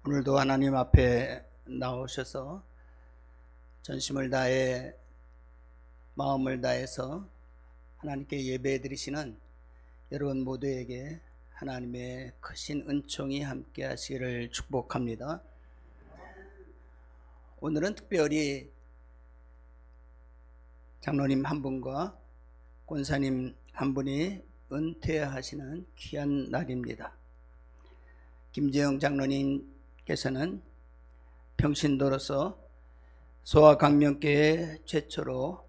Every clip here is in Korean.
오늘도 하나님 앞에 나오셔서 전심을 다해 마음을 다해서 하나님께 예배 드리시는 여러분 모두에게 하나님의 크신 은총이 함께 하시기를 축복합니다. 오늘은 특별히 장로님 한 분과 권사님 한 분이 은퇴하시는 귀한 날입니다. 김재영 장로님께서는 평신도로서 소아강명교회 최초로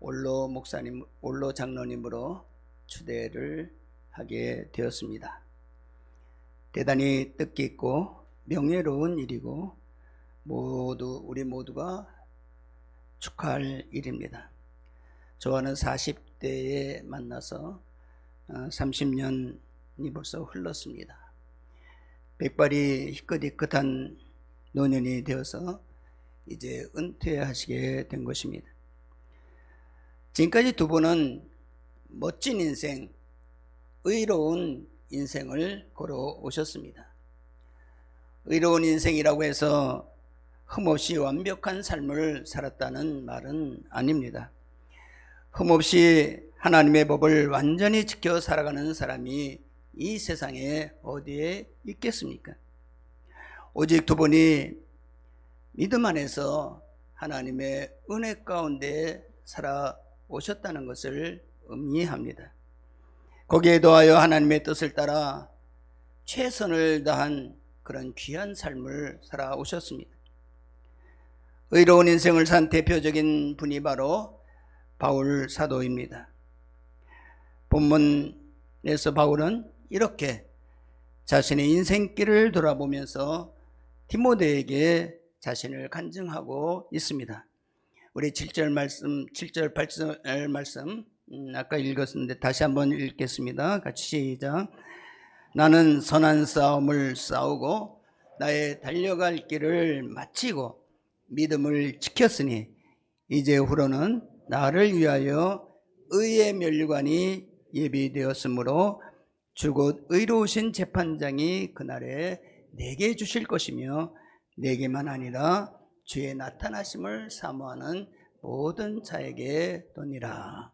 원로 장로님으로 추대를 하게 되었습니다. 대단히 뜻깊고 명예로운 일이고 우리 모두가 축하할 일입니다. 저와는 40대에 만나서 30년이 벌써 흘렀습니다. 백발이 희끗희끗한 노년이 되어서 이제 은퇴하시게 된 것입니다. 지금까지 두 분은 멋진 인생, 의로운 인생을 걸어오셨습니다. 의로운 인생이라고 해서 흠없이 완벽한 삶을 살았다는 말은 아닙니다. 흠없이 하나님의 법을 완전히 지켜 살아가는 사람이 이 세상에 어디에 있겠습니까? 오직 두 분이 믿음 안에서 하나님의 은혜 가운데 살아오셨다는 것을 의미합니다. 거기에 더하여 하나님의 뜻을 따라 최선을 다한 그런 귀한 삶을 살아오셨습니다. 의로운 인생을 산 대표적인 분이 바로 바울 사도입니다. 본문에서 바울은 이렇게 자신의 인생길을 돌아보면서 디모데에게 자신을 간증하고 있습니다. 우리 7절 말씀, 7절 8절 말씀 아까 읽었는데 다시 한번 읽겠습니다. 같이 시작. 나는 선한 싸움을 싸우고 나의 달려갈 길을 마치고 믿음을 지켰으니 이제후로는 나를 위하여 의의 면류관이 예비되었으므로 주 곧 의로우신 재판장이 그날에 내게 주실 것이며 내게만 아니라 주의 나타나심을 사모하는 모든 자에게 도니라.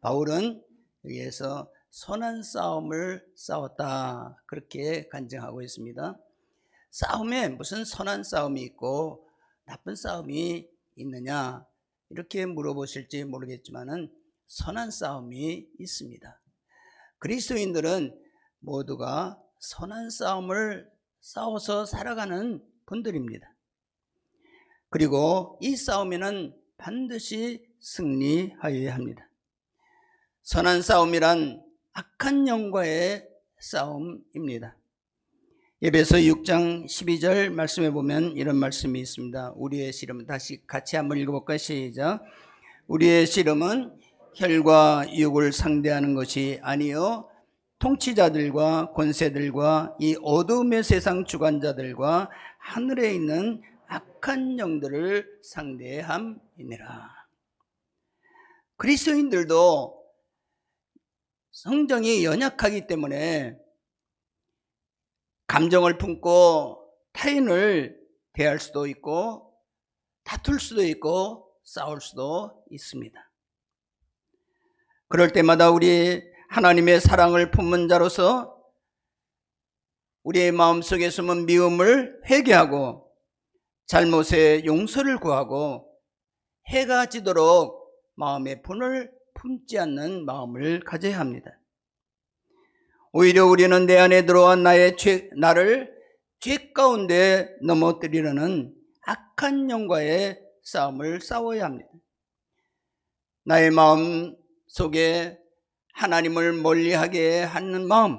바울은 여기에서 선한 싸움을 싸웠다 그렇게 간증하고 있습니다. 싸움에 무슨 선한 싸움이 있고 나쁜 싸움이 있느냐 이렇게 물어보실지 모르겠지만은 선한 싸움이 있습니다. 그리스도인들은 모두가 선한 싸움을 싸워서 살아가는 분들입니다. 그리고 이 싸움에는 반드시 승리하여야 합니다. 선한 싸움이란 악한 영과의 싸움입니다. 에베소 6장 12절 말씀에 보면 이런 말씀이 있습니다. 우리의 씨름은 다시 같이 한번 읽어볼까요? 시작. 우리의 씨름은 혈과 육을 상대하는 것이 아니요 통치자들과 권세들과 이 어둠의 세상 주관자들과 하늘에 있는 악한 영들을 상대함이니라. 그리스도인들도 성정이 연약하기 때문에 감정을 품고 타인을 대할 수도 있고 다툴 수도 있고 싸울 수도 있습니다. 그럴 때마다 우리 하나님의 사랑을 품은 자로서 우리의 마음속에 숨은 미움을 회개하고 잘못의 용서를 구하고 해가 지도록 마음의 분을 품지 않는 마음을 가져야 합니다. 오히려 우리는 내 안에 들어온 나를 죄 가운데 넘어뜨리려는 악한 영과의 싸움을 싸워야 합니다. 나의 마음 속에 하나님을 멀리하게 하는 마음,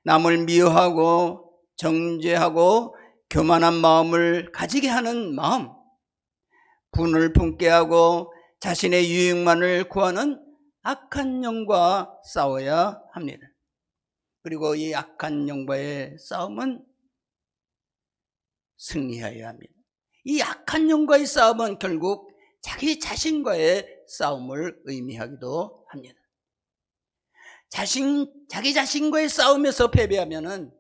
남을 미워하고 정죄하고 교만한 마음을 가지게 하는 마음, 분을 품게 하고 자신의 유익만을 구하는 악한 영과 싸워야 합니다. 그리고 이 악한 영과의 싸움은 승리해야 합니다. 이 악한 영과의 싸움은 결국 자기 자신과의 싸움을 의미하기도 합니다. 자기 자신과의 싸움에서 패배하면은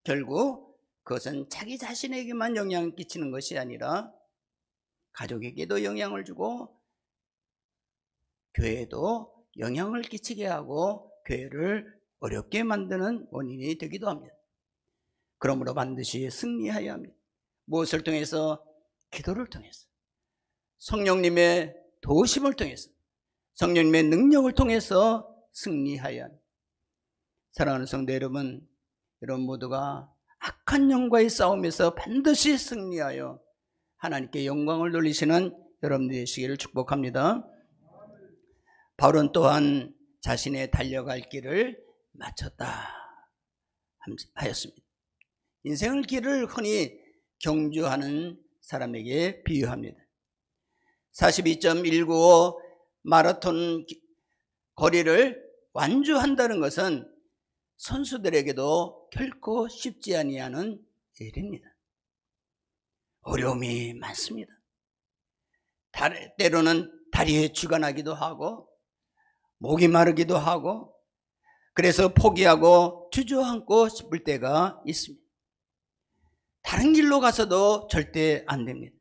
결국 그것은 자기 자신에게만 영향을 끼치는 것이 아니라 가족에게도 영향을 주고 교회에도 영향을 끼치게 하고 교회를 어렵게 만드는 원인이 되기도 합니다. 그러므로 반드시 승리해야 합니다. 무엇을 통해서? 기도를 통해서, 성령님의 도우심을 통해서, 성령님의 능력을 통해서 승리해야 합니다. 사랑하는 성도 여러분, 여러분 모두가 악한 영과의 싸움에서 반드시 승리하여 하나님께 영광을 돌리시는 여러분들이 되시기를 축복합니다. 바울은 또한 자신의 달려갈 길을 마쳤다 하였습니다. 인생의 길을 흔히 경주하는 사람에게 비유합니다. 42.195 마라톤 거리를 완주한다는 것은 선수들에게도 결코 쉽지 아니하는 일입니다. 어려움이 많습니다. 때로는 다리에 쥐가 나기도 하고 목이 마르기도 하고 그래서 포기하고 주저앉고 싶을 때가 있습니다. 다른 길로 가서도 절대 안 됩니다.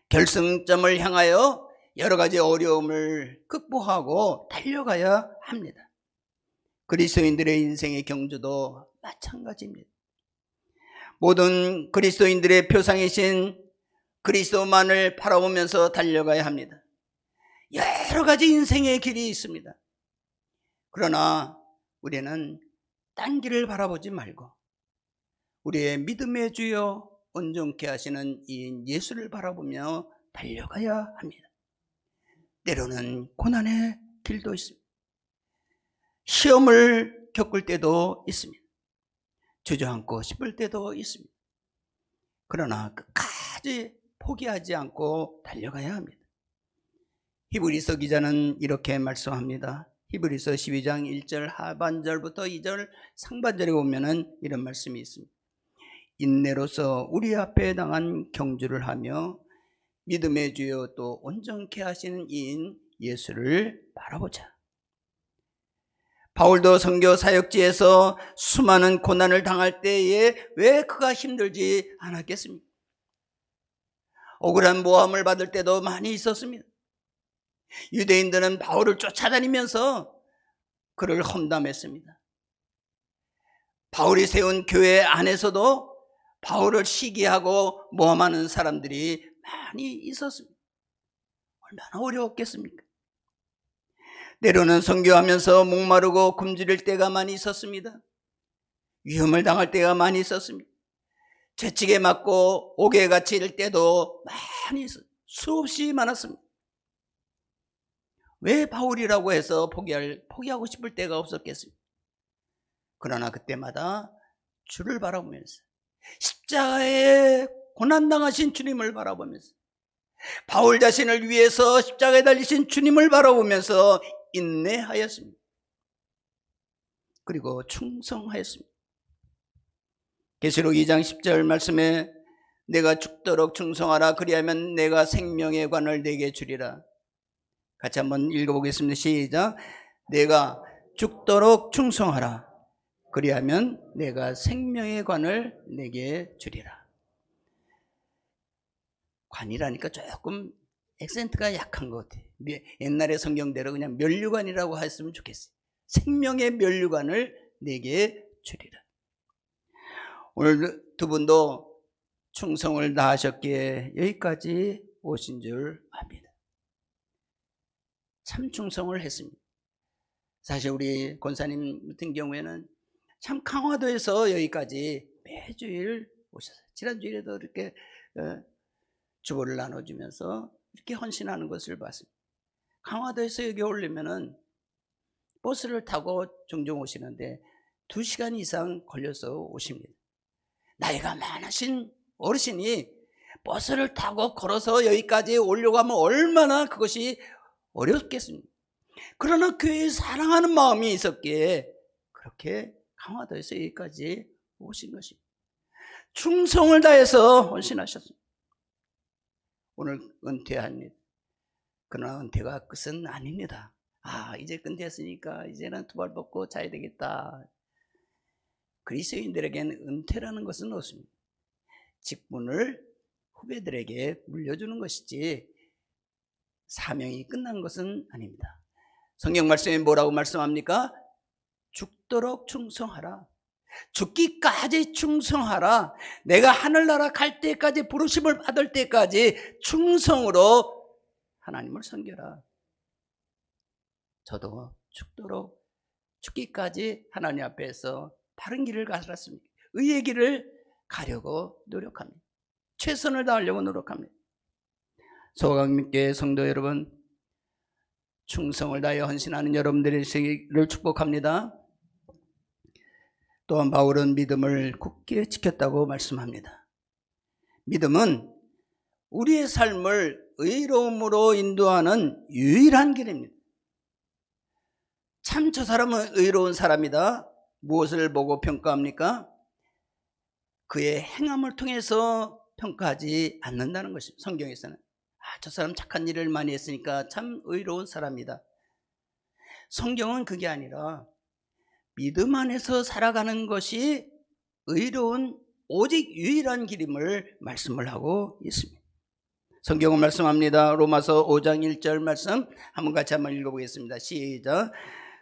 결승점을 향하여 여러 가지 어려움을 극복하고 달려가야 합니다. 그리스도인들의 인생의 경주도 마찬가지입니다. 모든 그리스도인들의 표상이신 그리스도만을 바라보면서 달려가야 합니다. 여러 가지 인생의 길이 있습니다. 그러나 우리는 딴 길을 바라보지 말고 우리의 믿음의 주여 온전케 하시는 이 예수를 바라보며 달려가야 합니다. 때로는 고난의 길도 있습니다. 시험을 겪을 때도 있습니다. 주저앉고 싶을 때도 있습니다. 그러나 끝까지 포기하지 않고 달려가야 합니다. 히브리서 기자는 이렇게 말씀합니다. 히브리서 12장 1절 하반절부터 2절 상반절에 보면은 이런 말씀이 있습니다. 인내로서 우리 앞에 당한 경주를 하며 믿음의 주여 또 온전케 하시는 이인 예수를 바라보자. 바울도 선교 사역지에서 수많은 고난을 당할 때에 왜 그가 힘들지 않았겠습니까? 억울한 모함을 받을 때도 많이 있었습니다. 유대인들은 바울을 쫓아다니면서 그를 험담했습니다. 바울이 세운 교회 안에서도 바울을 시기하고 모함하는 사람들이 많이 있었습니다. 얼마나 어려웠겠습니까? 때로는 선교하면서 목마르고 굶주릴 때가 많이 있었습니다. 위험을 당할 때가 많이 있었습니다. 채찍에 맞고 옥에 갇힐 때도 많이 있었습니다. 수없이 많았습니다. 왜 바울이라고 해서 포기하고 싶을 때가 없었겠습니까? 그러나 그때마다 주를 바라보면서 십자가에 고난당하신 주님을 바라보면서 바울 자신을 위해서 십자가에 달리신 주님을 바라보면서 인내하였습니다. 그리고 충성하였습니다. 계시록 2장 10절 말씀에 내가 죽도록 충성하라 그리하면 내가 생명의 관을 내게 주리라. 같이 한번 읽어보겠습니다. 시작. 내가 죽도록 충성하라 그리하면 내가 생명의 관을 내게 주리라. 관이라니까 조금 액센트가 약한 것 같아요. 옛날의 성경대로 그냥 면류관이라고 했으면 좋겠어요. 생명의 면류관을 내게 주리라. 오늘 두 분도 충성을 다하셨기에 여기까지 오신 줄 압니다. 참 충성을 했습니다. 사실 우리 권사님 같은 경우에는 참 강화도에서 여기까지 매주일 오셨어요. 지난주일에도 이렇게 주보를 나눠주면서 이렇게 헌신하는 것을 봤습니다. 강화도에서 여기 오려면은 버스를 타고 종종 오시는데 2시간 이상 걸려서 오십니다. 나이가 많으신 어르신이 버스를 타고 걸어서 여기까지 오려고 하면 얼마나 그것이 어렵겠습니까? 그러나 교회에 사랑하는 마음이 있었기에 그렇게 강화도에서 여기까지 오신 것입니다. 충성을 다해서 헌신하셨습니다. 오늘 은퇴합니다. 그러나 은퇴가 끝은 아닙니다. 이제 은퇴했으니까 이제는 두 발 뻗고 자야 되겠다. 그리스도인들에게는 은퇴라는 것은 없습니다. 직분을 후배들에게 물려주는 것이지 사명이 끝난 것은 아닙니다. 성경 말씀에 뭐라고 말씀합니까? 죽도록 충성하라. 죽기까지 충성하라. 내가 하늘나라 갈 때까지, 부르심을 받을 때까지 충성으로 하나님을 섬겨라. 저도 죽도록, 죽기까지 하나님 앞에서 바른 길을 가셨습니다. 의의 길을 가려고 노력합니다. 최선을 다하려고 노력합니다. 소강민교회 성도 여러분, 충성을 다하여 헌신하는 여러분들의 세계를 축복합니다. 또한 바울은 믿음을 굳게 지켰다고 말씀합니다. 믿음은 우리의 삶을 의로움으로 인도하는 유일한 길입니다. 참 저 사람은 의로운 사람이다. 무엇을 보고 평가합니까? 그의 행함을 통해서 평가하지 않는다는 것입니다. 성경에서는 저 사람 착한 일을 많이 했으니까 참 의로운 사람이다. 성경은 그게 아니라 믿음 안에서 살아가는 것이 의로운 오직 유일한 길임을 말씀을 하고 있습니다. 성경은 말씀합니다. 로마서 5장 1절 말씀 같이 한번 읽어보겠습니다. 시작.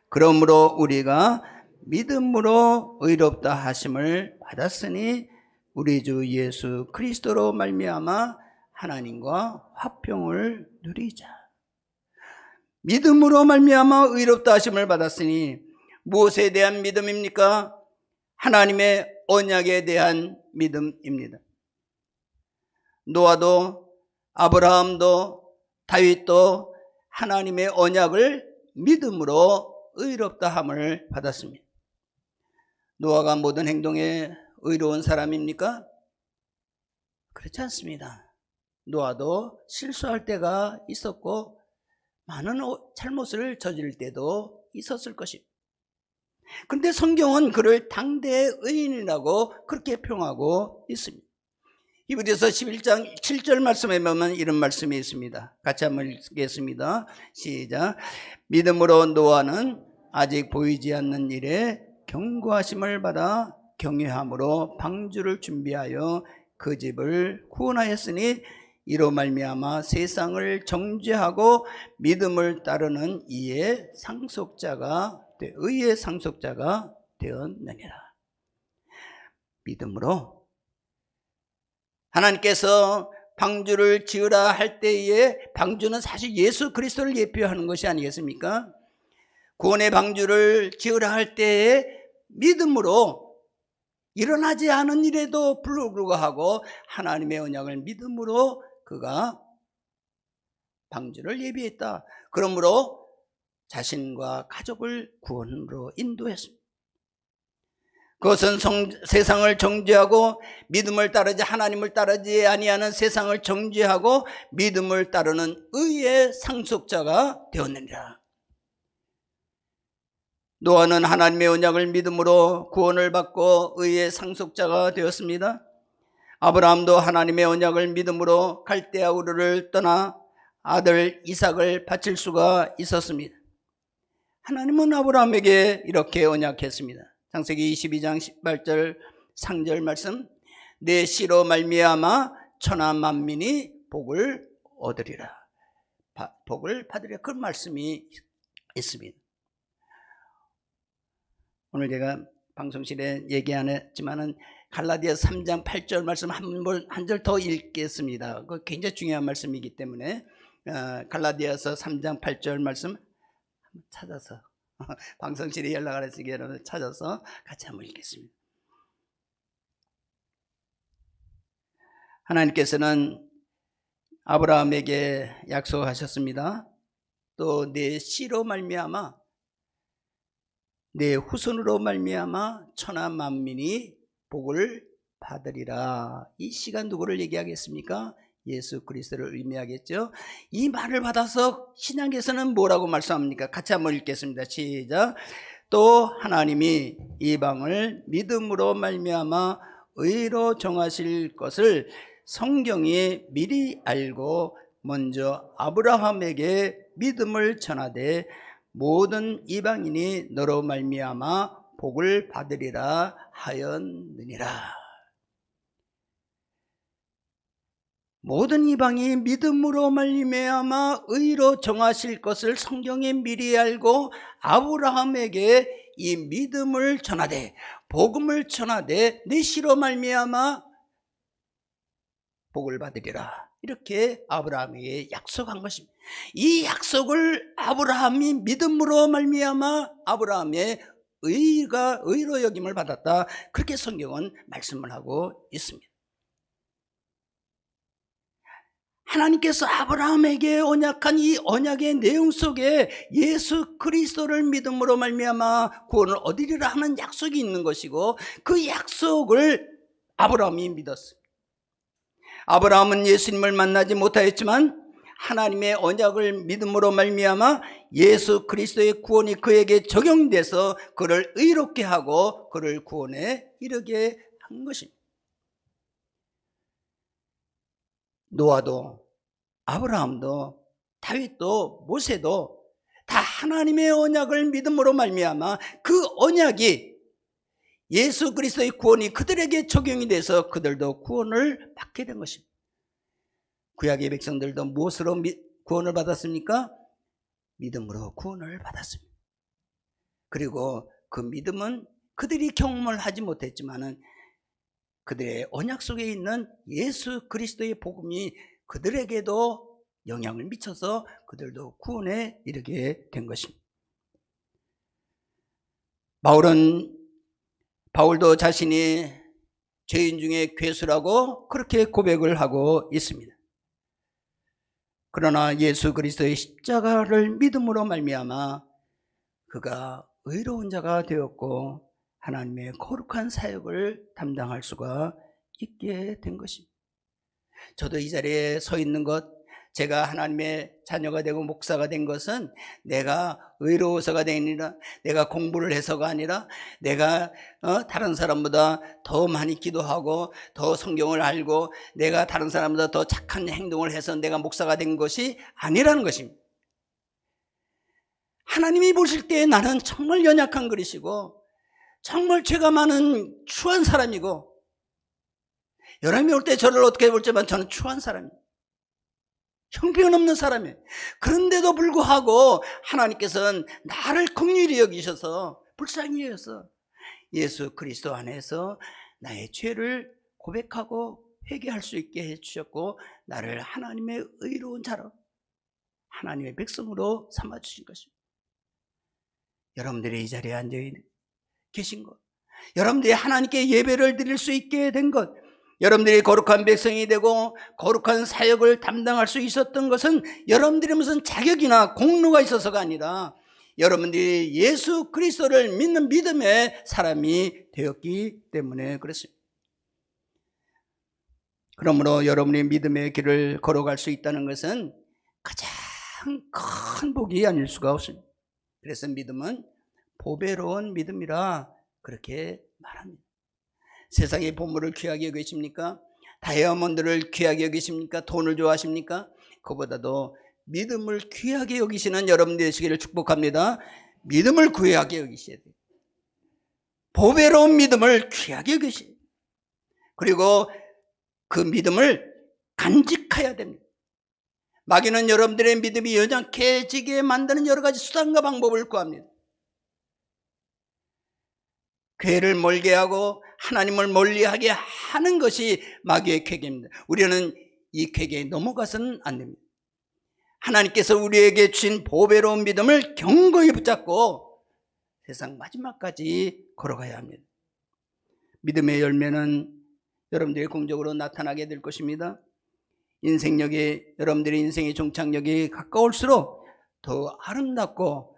그러므로 우리가 믿음으로 의롭다 하심을 받았으니 우리 주 예수 그리스도로 말미암아 하나님과 화평을 누리자. 믿음으로 말미암아 의롭다 하심을 받았으니 무엇에 대한 믿음입니까? 하나님의 언약에 대한 믿음입니다. 노아도 아브라함도 다윗도 하나님의 언약을 믿음으로 의롭다 함을 받았습니다. 노아가 모든 행동에 의로운 사람입니까? 그렇지 않습니다. 노아도 실수할 때가 있었고 많은 잘못을 저지를 때도 있었을 것입니다. 그런데 성경은 그를 당대의 의인이라고 그렇게 평하고 있습니다. 히브리서 11장 7절 말씀에 보면 이런 말씀이 있습니다. 같이 한번 읽겠습니다. 시작. 믿음으로 노아는 아직 보이지 않는 일에 경고하심을 받아 경외함으로 방주를 준비하여 그 집을 구원하였으니 이로 말미암아 세상을 정죄하고 믿음을 따르는 의의 상속자가 되었느니라. 믿음으로 하나님께서 방주를 지으라 할 때에 방주는 사실 예수 그리스도를 예표하는 것이 아니겠습니까? 구원의 방주를 지으라 할 때에 믿음으로 일어나지 않은 일에도 불구하고 하나님의 언약을 믿음으로 그가 방주를 예비했다. 그러므로 자신과 가족을 구원으로 인도했습니다. 그것은 세상을 정죄하고 믿음을 따르지 하나님을 따르지 아니하는 세상을 정죄하고 믿음을 따르는 의의 상속자가 되었느니라. 노아는 하나님의 언약을 믿음으로 구원을 받고 의의 상속자가 되었습니다. 아브라함도 하나님의 언약을 믿음으로 갈대아 우르를 떠나 아들 이삭을 바칠 수가 있었습니다. 하나님은 아브라함에게 이렇게 언약했습니다. 창세기 22장 18절 상절 말씀, 내 씨로 말미암아 천하 만민이 복을 얻으리라. 복을 받으리라. 그 말씀이 있습니다. 오늘 제가 방송실에 얘기 안 했지만은 갈라디아서 3장 8절 말씀 한 절 더 읽겠습니다. 그 굉장히 중요한 말씀이기 때문에 갈라디아서 3장 8절 말씀 찾아서 방송실에 연락을 했으니까 여러분 찾아서 같이 한번 읽겠습니다. 하나님께서는 아브라함에게 약속하셨습니다. 또 내 씨로 말미암아 내 후손으로 말미암아 천하 만민이 복을 받으리라. 이 시간 누구를 얘기하겠습니까? 예수 그리스도를 의미하겠죠. 이 말을 받아서 신약에서는 뭐라고 말씀합니까? 같이 한번 읽겠습니다. 시작. 또 하나님이 이방을 믿음으로 말미암아 의로 정하실 것을 성경이 미리 알고 먼저 아브라함에게 믿음을 전하되 모든 이방인이 너로 말미암아 복을 받으리라 하였느니라. 모든 이방이 믿음으로 말미암아 의로 정하실 것을 성경에 미리 알고 아브라함에게 이 믿음을 전하되 복음을 전하되 내 씨로 말미암아 복을 받으리라. 이렇게 아브라함에게 약속한 것입니다. 이 약속을 아브라함이 믿음으로 말미암아 아브라함의 의로 여김을 받았다. 그렇게 성경은 말씀을 하고 있습니다. 하나님께서 아브라함에게 언약한 이 언약의 내용 속에 예수 그리스도를 믿음으로 말미암아 구원을 얻으리라 하는 약속이 있는 것이고 그 약속을 아브라함이 믿었습니다. 아브라함은 예수님을 만나지 못하였지만 하나님의 언약을 믿음으로 말미암아 예수 그리스도의 구원이 그에게 적용돼서 그를 의롭게 하고 그를 구원에 이르게 한 것입니다. 노아도 아브라함도 다윗도 모세도 다 하나님의 언약을 믿음으로 말미암아 그 언약이 예수 그리스도의 구원이 그들에게 적용이 돼서 그들도 구원을 받게 된 것입니다. 구약의 백성들도 무엇으로 구원을 받았습니까? 믿음으로 구원을 받았습니다. 그리고 그 믿음은 그들이 경험을 하지 못했지만은 그들의 언약 속에 있는 예수 그리스도의 복음이 그들에게도 영향을 미쳐서 그들도 구원에 이르게 된 것입니다. 바울도 자신이 죄인 중에 괴수라고 그렇게 고백을 하고 있습니다. 그러나 예수 그리스도의 십자가를 믿음으로 말미암아 그가 의로운 자가 되었고 하나님의 거룩한 사역을 담당할 수가 있게 된 것입니다. 저도 이 자리에 서 있는 것, 제가 하나님의 자녀가 되고 목사가 된 것은 내가 의로워서가 아니라 내가 공부를 해서가 아니라 내가 다른 사람보다 더 많이 기도하고 더 성경을 알고 내가 다른 사람보다 더 착한 행동을 해서 내가 목사가 된 것이 아니라는 것입니다. 하나님이 보실 때 나는 정말 연약한 그릇이고 정말 죄가 많은 추한 사람이고 여러분이 올 때 저를 어떻게 볼지만 저는 추한 사람이에요. 형편없는 사람이에요. 그런데도 불구하고 하나님께서는 나를 긍휼히 여기셔서 불쌍히 여겨서 예수 그리스도 안에서 나의 죄를 고백하고 회개할 수 있게 해주셨고 나를 하나님의 의로운 자로 하나님의 백성으로 삼아주신 것입니다. 여러분들이 이 자리에 앉아 계신 것, 여러분들이 하나님께 예배를 드릴 수 있게 된 것, 여러분들이 거룩한 백성이 되고 거룩한 사역을 담당할 수 있었던 것은 여러분들이 무슨 자격이나 공로가 있어서가 아니라 여러분들이 예수 그리스도를 믿는 믿음의 사람이 되었기 때문에 그렇습니다. 그러므로 여러분이 믿음의 길을 걸어갈 수 있다는 것은 가장 큰 복이 아닐 수가 없습니다. 그래서 믿음은 보배로운 믿음이라 그렇게 말합니다. 세상의 보물을 귀하게 여기십니까? 다이아몬드를 귀하게 여기십니까? 돈을 좋아하십니까? 그보다도 믿음을 귀하게 여기시는 여러분 되시기를 축복합니다. 믿음을 귀하게 여기셔야 돼요. 보배로운 믿음을 귀하게 여기셔야 돼요. 그리고 그 믿음을 간직해야 됩니다. 마귀는 여러분들의 믿음이 연약해지게 만드는 여러 가지 수단과 방법을 구합니다. 괴를 멀게 하고 하나님을 멀리하게 하는 것이 마귀의 궤계입니다. 우리는 이 궤계에 넘어가서는 안 됩니다. 하나님께서 우리에게 주신 보배로운 믿음을 견고히 붙잡고 세상 마지막까지 걸어가야 합니다. 믿음의 열매는 여러분들의 공적으로 나타나게 될 것입니다. 인생력이, 여러분들의 인생의 종착역이 가까울수록 더 아름답고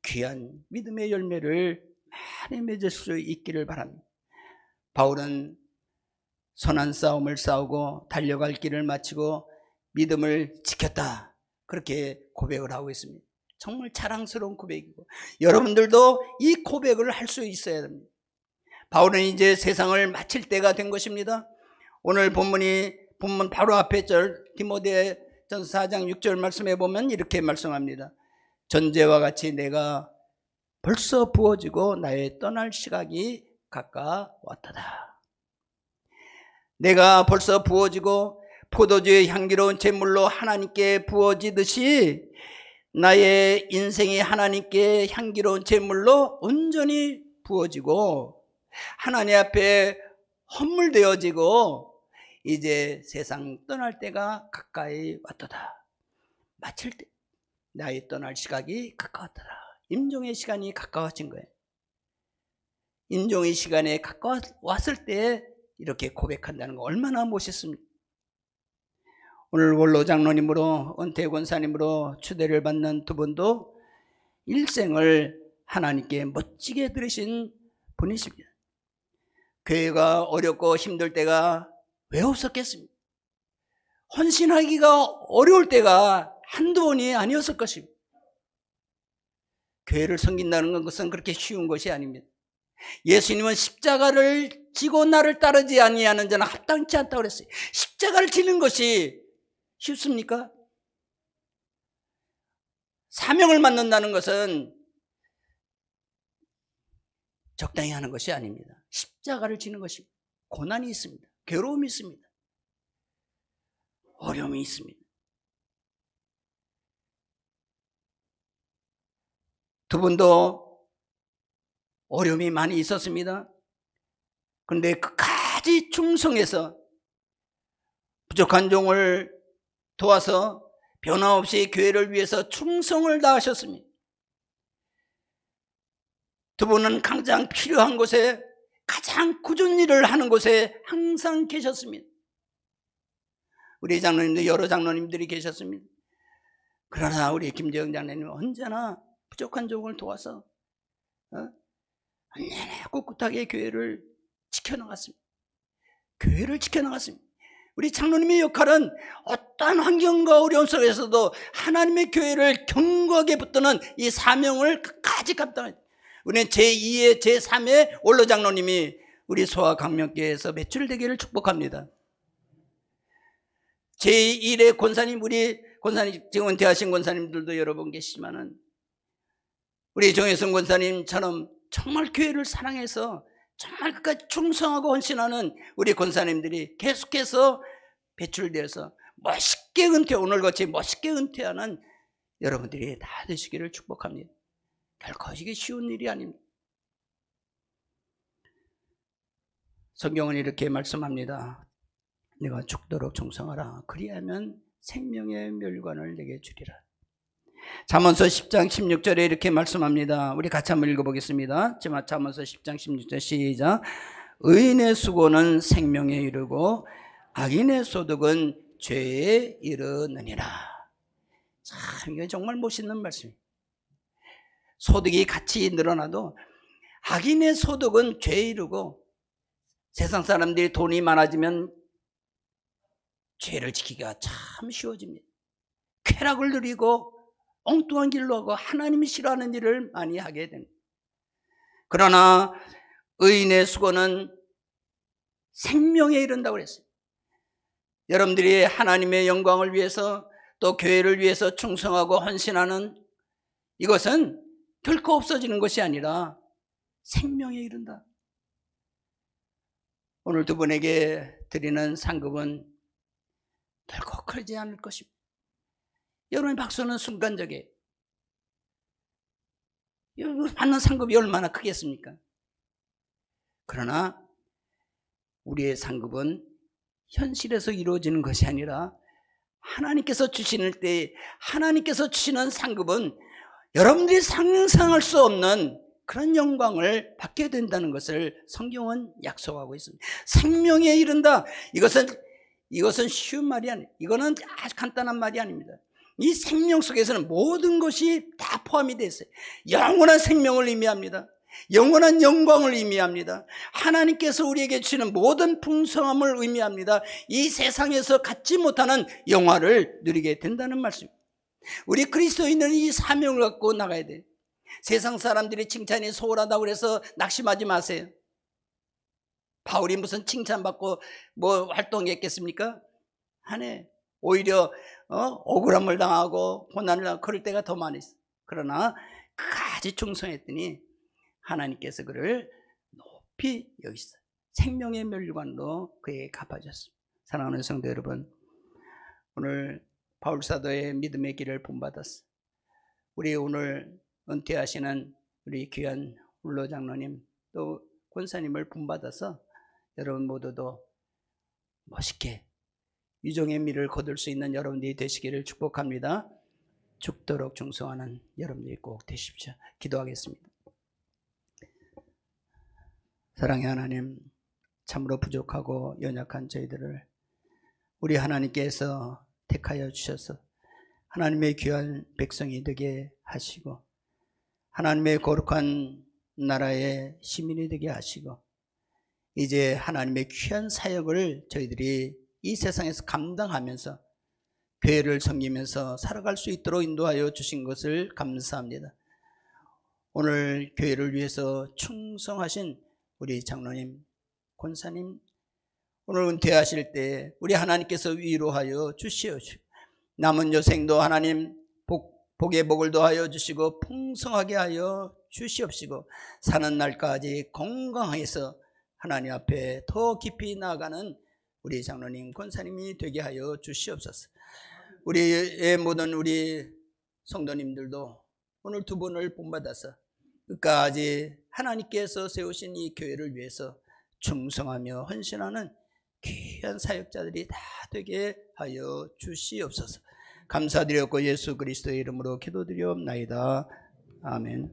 귀한 믿음의 열매를 많이 맺을 수 있기를 바랍니다. 바울은 선한 싸움을 싸우고 달려갈 길을 마치고 믿음을 지켰다, 그렇게 고백을 하고 있습니다. 정말 자랑스러운 고백이고 여러분들도 이 고백을 할 수 있어야 됩니다. 바울은 이제 세상을 마칠 때가 된 것입니다. 오늘 본문 바로 앞에 절 디모데전서 4장 6절 말씀해 보면 이렇게 말씀합니다. 전제와 같이 내가 벌써 부어지고 나의 떠날 시각이 가까웠도다. 내가 벌써 부어지고 포도주의 향기로운 제물로 하나님께 부어지듯이 나의 인생이 하나님께 향기로운 제물로 온전히 부어지고 하나님 앞에 헌물되어지고 이제 세상 떠날 때가 가까이 왔도다. 마칠 때 나의 떠날 시각이 가까웠더라. 임종의 시간이 가까워진 거예요. 임종의 시간에 가까웠을 때 이렇게 고백한다는 거 얼마나 멋있습니까? 오늘 원로 장로님으로 은퇴 권사님으로 추대를 받는 두 분도 일생을 하나님께 멋지게 들으신 분이십니다. 교회가 어렵고 힘들 때가 왜 없었겠습니까? 헌신하기가 어려울 때가 한두 번이 아니었을 것입니다. 교회를 섬긴다는 것은 그렇게 쉬운 것이 아닙니다. 예수님은 십자가를 지고 나를 따르지 아니하는 자는 합당치 않다고 그랬어요. 십자가를 지는 것이 쉽습니까? 사명을 맡는다는 것은 적당히 하는 것이 아닙니다. 십자가를 지는 것입니다. 고난이 있습니다. 괴로움이 있습니다. 어려움이 있습니다. 두 분도 어려움이 많이 있었습니다. 그런데 끝까지 충성해서 부족한 종을 도와서 변함없이 교회를 위해서 충성을 다하셨습니다. 두 분은 가장 필요한 곳에 가장 꾸준히 일을 하는 곳에 항상 계셨습니다. 우리 장로님도 여러 장로님들이 계셨습니다. 그러나 우리 김재영 장로님은 언제나 부족한 종을 도와서 언제나 꿋꿋하게 교회를 지켜나갔습니다. 교회를 지켜나갔습니다. 우리 장로님의 역할은 어떠한 환경과 어려움 속에서도 하나님의 교회를 견고하게 붙드는 이 사명을 끝까지 감당합니다. 우리는 제2의 제3의 원로 장로님이 우리 소아 강명교회에서 배출되기를 축복합니다. 제1의 권사님, 우리 권사님 지금 은퇴하신 권사님들도 여러 분 계시지만은 우리 정혜성 권사님처럼 정말 교회를 사랑해서 정말 끝까지 충성하고 헌신하는 우리 권사님들이 계속해서 배출되어서 멋있게 은퇴, 오늘같이 멋있게 은퇴하는 여러분들이 다 되시기를 축복합니다. 결코 이게 쉬운 일이 아닙니다. 성경은 이렇게 말씀합니다. 내가 죽도록 충성하라. 그리하면 생명의 멸관을 내게 주리라. 잠언서 10장 16절에 이렇게 말씀합니다. 우리 같이 한번 읽어보겠습니다. 잠언서 10장 16절 시작. 의인의 수고는 생명에 이르고 악인의 소득은 죄에 이르느니라. 참 이게 정말 멋있는 말씀입니다. 소득이 같이 늘어나도 악인의 소득은 죄에 이르고 세상 사람들이 돈이 많아지면 죄를 지키기가 참 쉬워집니다. 쾌락을 누리고 엉뚱한 길로 하고 하나님이 싫어하는 일을 많이 하게 됩니다. 그러나 의인의 수고는 생명에 이른다고 그랬어요. 여러분들이 하나님의 영광을 위해서 또 교회를 위해서 충성하고 헌신하는 이것은 결코 없어지는 것이 아니라 생명에 이른다. 오늘 두 분에게 드리는 상급은 결코 크지 않을 것입니다. 여러분의 박수는 순간적이에요. 받는 상급이 얼마나 크겠습니까? 그러나 우리의 상급은 현실에서 이루어지는 것이 아니라 하나님께서 주시는 때 하나님께서 주시는 상급은 여러분들이 상상할 수 없는 그런 영광을 받게 된다는 것을 성경은 약속하고 있습니다. 생명에 이른다. 이것은 쉬운 말이 아니에요. 이거는 아주 간단한 말이 아닙니다. 이 생명 속에서는 모든 것이 다 포함이 되어 있어요. 영원한 생명을 의미합니다. 영원한 영광을 의미합니다. 하나님께서 우리에게 주시는 모든 풍성함을 의미합니다. 이 세상에서 갖지 못하는 영화를 누리게 된다는 말씀입니다. 우리 그리스도인은 이 사명을 갖고 나가야 돼요. 세상 사람들이 칭찬이 소홀하다고 해서 낙심하지 마세요. 바울이 무슨 칭찬받고 뭐 활동했겠습니까? 하네. 오히려 억울함을 당하고 고난을 당하고 그럴 때가 더 많이 있어요. 그러나 끝까지 충성했더니 하나님께서 그를 높이 여기셨어요. 생명의 멸관으로 그에게 갚아줬습니다. 사랑하는 성도 여러분, 오늘 바울사도의 믿음의 길을 본받았어. 우리 오늘 은퇴하시는 우리 귀한 홀로 장로님 또 권사님을 본받아서 여러분 모두도 멋있게 유종의 미를 거둘 수 있는 여러분들이 되시기를 축복합니다. 죽도록 충성하는 여러분들이 꼭 되십시오. 기도하겠습니다. 사랑의 하나님, 참으로 부족하고 연약한 저희들을 우리 하나님께서 택하여 주셔서 하나님의 귀한 백성이 되게 하시고 하나님의 거룩한 나라의 시민이 되게 하시고 이제 하나님의 귀한 사역을 저희들이 이 세상에서 감당하면서 교회를 섬기면서 살아갈 수 있도록 인도하여 주신 것을 감사합니다. 오늘 교회를 위해서 충성하신 우리 장로님, 권사님, 오늘 은퇴하실 때 우리 하나님께서 위로하여 주시옵시고 남은 여생도 하나님 복의 복을 더하여 주시고 풍성하게 하여 주시옵시고 사는 날까지 건강해서 하나님 앞에 더 깊이 나아가는 우리 장로님, 권사님이 되게 하여 주시옵소서. 우리의 모든 우리 성도님들도 오늘 두 분을 본받아서 끝까지 하나님께서 세우신 이 교회를 위해서 충성하며 헌신하는 귀한 사역자들이 다 되게 하여 주시옵소서. 감사드렸고 예수 그리스도의 이름으로 기도드리옵나이다. 아멘.